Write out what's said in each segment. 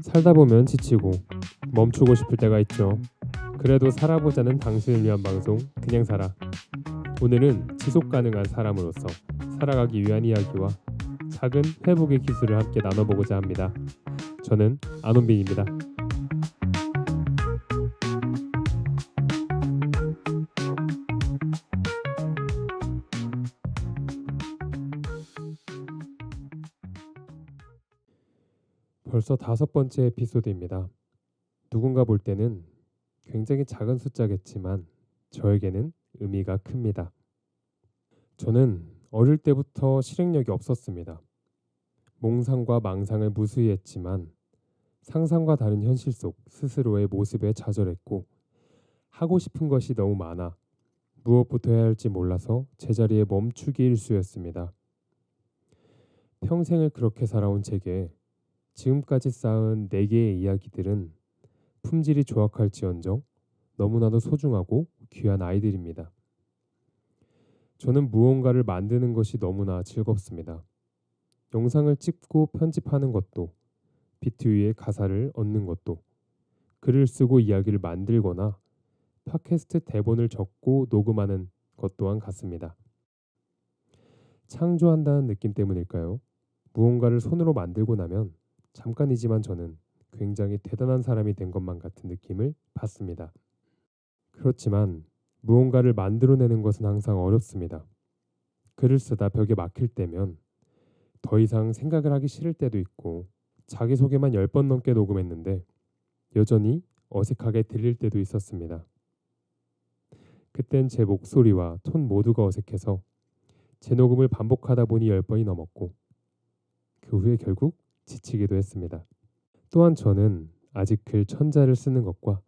살다 보면 지치고 멈추고 싶을 때가 있죠. 그래도 살아보자는 당신을 위한 방송 그냥 살아. 오늘은 지속 가능한 사람으로서 살아가기 위한 이야기와 작은 회복의 기술을 함께 나눠보고자 합니다. 저는 안원빈입니다. 벌써 5번째 에피소드입니다. 누군가 볼 때는 굉장히 작은 숫자겠지만 저에게는 의미가 큽니다. 저는 어릴 때부터 실행력이 없었습니다. 몽상과 망상을 무수히 했지만 상상과 다른 현실 속 스스로의 모습에 좌절했고 하고 싶은 것이 너무 많아 무엇부터 해야 할지 몰라서 제자리에 멈추기 일쑤였습니다. 평생을 그렇게 살아온 제게 지금까지 쌓은 4개의 이야기들은 품질이 조악할지언정 너무나도 소중하고 귀한 아이들입니다. 저는 무언가를 만드는 것이 너무나 즐겁습니다. 영상을 찍고 편집하는 것도, 비트 위에 가사를 얻는 것도, 글을 쓰고 이야기를 만들거나 팟캐스트 대본을 적고 녹음하는 것 또한 같습니다. 창조한다는 느낌 때문일까요? 무언가를 손으로 만들고 나면 잠깐이지만 저는 굉장히 대단한 사람이 된 것만 같은 느낌을 받습니다. 그렇지만 무언가를 만들어내는 것은 항상 어렵습니다. 글을 쓰다 벽에 막힐 때면 더 이상 생각을 하기 싫을 때도 있고 자기소개만 10번 넘게 녹음했는데 여전히 어색하게 들릴 때도 있었습니다. 그땐 제 목소리와 톤 모두가 어색해서 재녹음을 반복하다 보니 10번이 넘었고 그 후에 결국 지치기도 했습니다. 또한 저는 아직 글 1000자를 쓰는 것과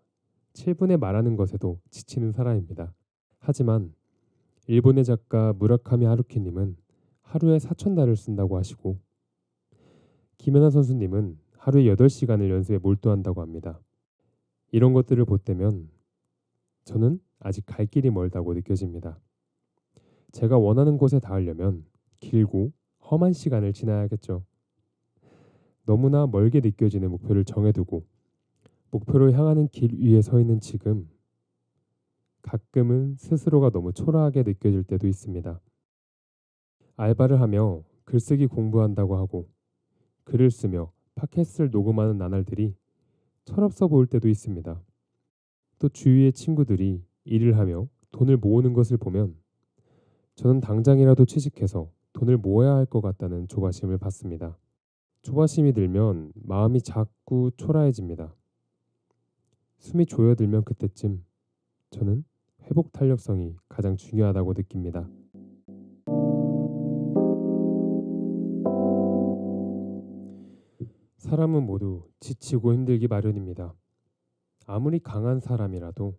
7분에 말하는 것에도 지치는 사람입니다. 하지만 일본의 작가 무라카미 하루키님은 하루에 4000자를 쓴다고 하시고 김연아 선수님은 하루에 8시간을 연습에 몰두한다고 합니다. 이런 것들을 보태면 저는 아직 갈 길이 멀다고 느껴집니다. 제가 원하는 곳에 닿으려면 길고 험한 시간을 지나야겠죠. 너무나 멀게 느껴지는 목표를 정해두고 목표를 향하는 길 위에 서 있는 지금 가끔은 스스로가 너무 초라하게 느껴질 때도 있습니다. 알바를 하며 글쓰기 공부한다고 하고 글을 쓰며 팟캐스트를 녹음하는 나날들이 철없어 보일 때도 있습니다. 또 주위의 친구들이 일을 하며 돈을 모으는 것을 보면 저는 당장이라도 취직해서 돈을 모아야 할 것 같다는 조바심을 받습니다. 조바심이 들면 마음이 자꾸 초라해집니다. 숨이 조여들면 그때쯤 저는 회복 탄력성이 가장 중요하다고 느낍니다. 사람은 모두 지치고 힘들기 마련입니다. 아무리 강한 사람이라도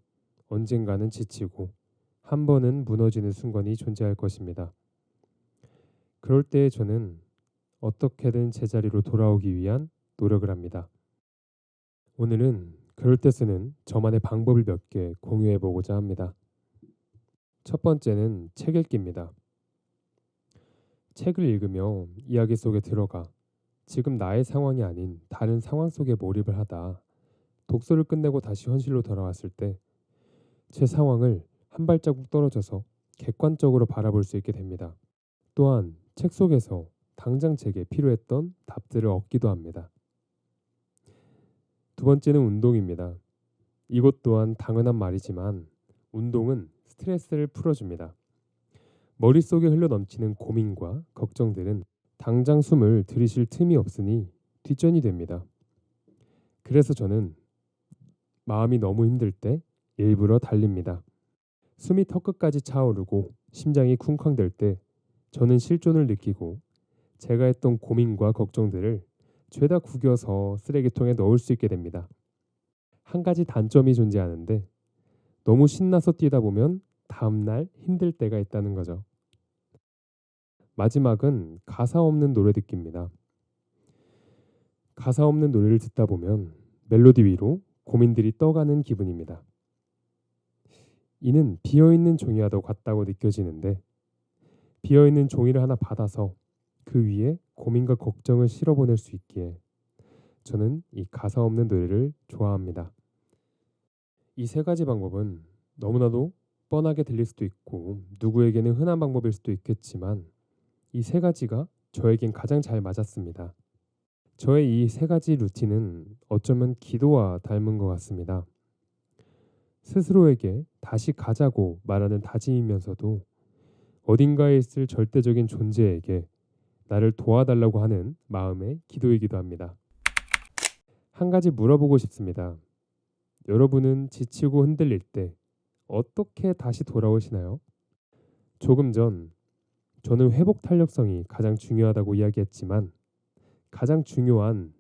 언젠가는 지치고 한 번은 무너지는 순간이 존재할 것입니다. 그럴 때 저는 어떻게든 제자리로 돌아오기 위한 노력을 합니다. 오늘은 그럴 때 쓰는 저만의 방법을 몇 개 공유해 보고자 합니다. 첫 번째는 책 읽기입니다. 책을 읽으며 이야기 속에 들어가 지금 나의 상황이 아닌 다른 상황 속에 몰입을 하다 독서를 끝내고 다시 현실로 돌아왔을 때 제 상황을 한 발자국 떨어져서 객관적으로 바라볼 수 있게 됩니다. 또한 책 속에서 당장 제게 필요했던 답들을 얻기도 합니다. 두 번째는 운동입니다. 이것 또한 당연한 말이지만 운동은 스트레스를 풀어줍니다. 머릿속에 흘러넘치는 고민과 걱정들은 당장 숨을 들이쉴 틈이 없으니 뒷전이 됩니다. 그래서 저는 마음이 너무 힘들 때 일부러 달립니다. 숨이 턱끝까지 차오르고 심장이 쿵쾅댈 때 저는 실존을 느끼고 제가 했던 고민과 걱정들을 죄다 구겨서 쓰레기통에 넣을 수 있게 됩니다. 한 가지 단점이 존재하는데 너무 신나서 뛰다 보면 다음날 힘들 때가 있다는 거죠. 마지막은 가사 없는 노래 듣기입니다. 가사 없는 노래를 듣다 보면 멜로디 위로 고민들이 떠가는 기분입니다. 이는 비어있는 종이와도 같다고 느껴지는데 비어있는 종이를 하나 받아서 그 위에 고민과 걱정을 실어보낼 수 있기에 저는 이 가사 없는 노래를 좋아합니다. 이 세 가지 방법은 너무나도 뻔하게 들릴 수도 있고 누구에게는 흔한 방법일 수도 있겠지만 이 세 가지가 저에겐 가장 잘 맞았습니다. 저의 이 세 가지 루틴은 어쩌면 기도와 닮은 것 같습니다. 스스로에게 다시 가자고 말하는 다짐이면서도 어딘가에 있을 절대적인 존재에게 나를 도와달라고 하는 마음의 기도이기도 합니다. 한 가지 물어보고 싶습니다. 여러분은 지치고 흔들릴 때 어떻게 다시 돌아오시나요? 조금 전 저는 회복 탄력성이 가장 중요하다고 이야기했지만 가장 중요한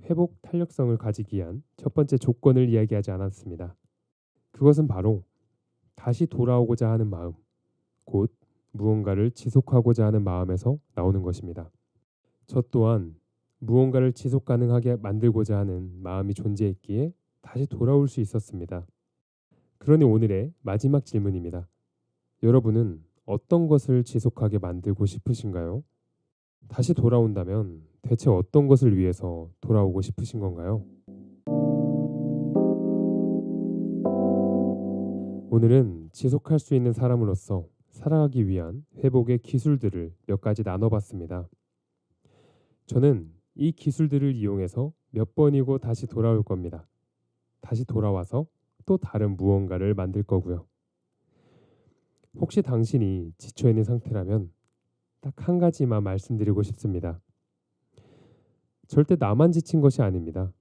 회복 탄력성을 가지기 위한 첫 번째 조건을 이야기하지 않았습니다. 그것은 바로 다시 돌아오고자 하는 마음, 곧 무언가를 지속하고자 하는 마음에서 나오는 것입니다. 저 또한 무언가를 지속 가능하게 만들고자 하는 마음이 존재했기에 다시 돌아올 수 있었습니다. 그러니 오늘의 마지막 질문입니다. 여러분은 어떤 것을 지속하게 만들고 싶으신가요? 다시 돌아온다면 대체 어떤 것을 위해서 돌아오고 싶으신 건가요? 오늘은 지속할 수 있는 사람으로서 살아가기 위한 회복의 기술들을 몇 가지 나눠봤습니다. 저는 이 기술들을 이용해서 몇 번이고 다시 돌아올 겁니다. 다시 돌아와서 또 다른 무언가를 만들 거고요. 혹시 당신이 지쳐있는 상태라면 딱 한 가지만 말씀드리고 싶습니다. 절대 나만 지친 것이 아닙니다.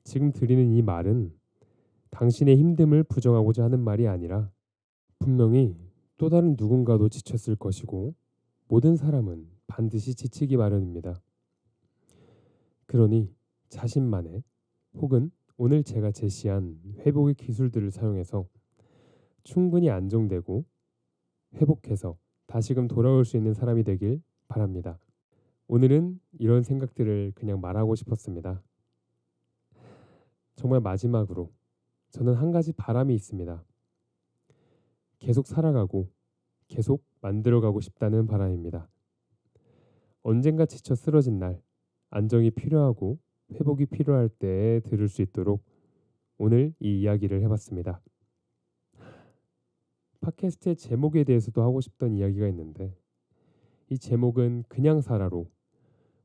지금 드리는 이 말은 당신의 힘듦을 부정하고자 하는 말이 아니라 분명히 또 다른 누군가도 지쳤을 것이고 모든 사람은 반드시 지치기 마련입니다. 그러니 자신만의 혹은 오늘 제가 제시한 회복의 기술들을 사용해서 충분히 안정되고 회복해서 다시금 돌아올 수 있는 사람이 되길 바랍니다. 오늘은 이런 생각들을 그냥 말하고 싶었습니다. 정말 마지막으로 저는 한 가지 바람이 있습니다. 계속 살아가고 계속 만들어가고 싶다는 바람입니다. 언젠가 지쳐 쓰러진 날 안정이 필요하고 회복이 필요할 때에 들을 수 있도록 오늘 이 이야기를 해봤습니다. 팟캐스트의 제목에 대해서도 하고 싶던 이야기가 있는데 이 제목은 그냥 살아로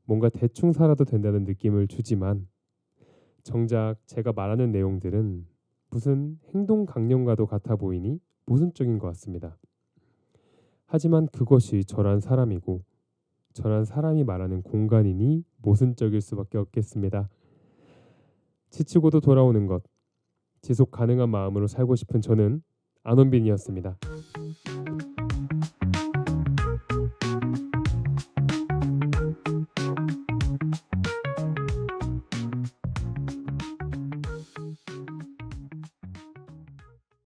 뭔가 대충 살아도 된다는 느낌을 주지만 정작 제가 말하는 내용들은 무슨 행동 강령과도 같아 보이니 모순적인 것 같습니다. 하지만 그것이 저란 사람이고 저란 사람이 말하는 공간이니 모순적일 수밖에 없겠습니다. 지치고도 돌아오는 것, 지속 가능한 마음으로 살고 싶은 저는 안원빈이었습니다.